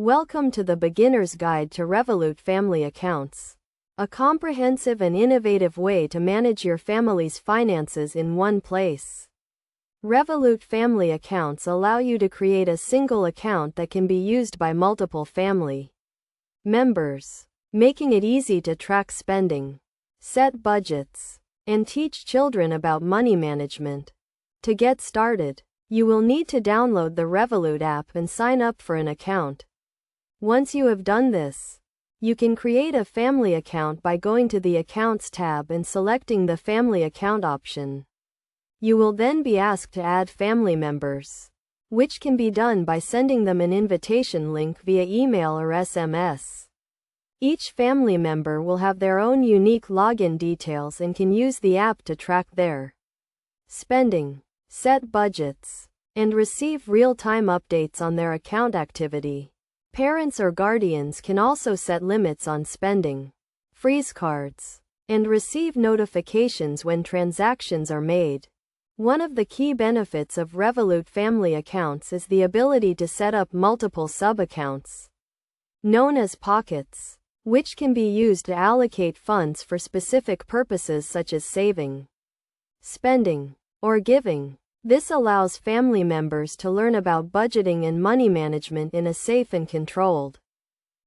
Welcome to the Beginner's Guide to Revolut Family Accounts, a comprehensive and innovative way to manage your family's finances in one place. Revolut family accounts allow you to create a single account that can be used by multiple family members, making it easy to track spending, set budgets, and teach children about money management. To get started, you will need to download the Revolut app and sign up for an account. Once you have done this, you can create a family account by going to the Accounts tab and selecting the Family Account option. You will then be asked to add family members, which can be done by sending them an invitation link via email or SMS. Each family member will have their own unique login details and can use the app to track their spending, set budgets, and receive real-time updates on their account activity. Parents or guardians can also set limits on spending, freeze cards, and receive notifications when transactions are made. One of the key benefits of Revolut family accounts is the ability to set up multiple sub-accounts, known as pockets, which can be used to allocate funds for specific purposes such as saving, spending, or giving. This allows family members to learn about budgeting and money management in a safe and controlled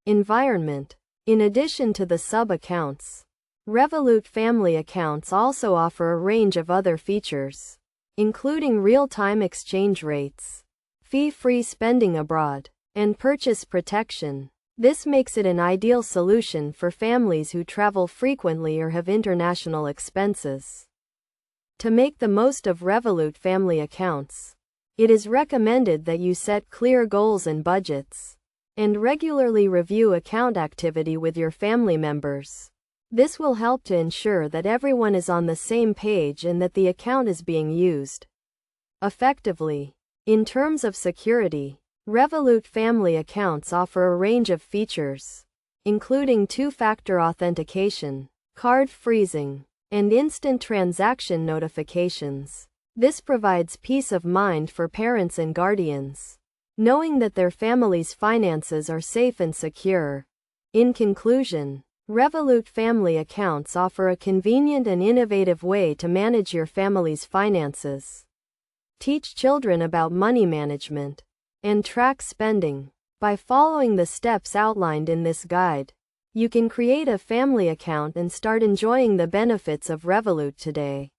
environment. In addition to the sub-accounts, Revolut family accounts also offer a range of other features, including real-time exchange rates, fee-free spending abroad, and purchase protection. This makes it an ideal solution for families who travel frequently or have international expenses. To make the most of Revolut family accounts, it is recommended that you set clear goals and budgets, and regularly review account activity with your family members. This will help to ensure that everyone is on the same page and that the account is being used effectively. In terms of security, Revolut family accounts offer a range of features, including two-factor authentication, card freezing, and instant transaction notifications. This provides peace of mind for parents and guardians, knowing that their family's finances are safe and secure. In conclusion, Revolut family accounts offer a convenient and innovative way to manage your family's finances, teach children about money management, and track spending. By following the steps outlined in this guide, you can create a family account and start enjoying the benefits of Revolut today.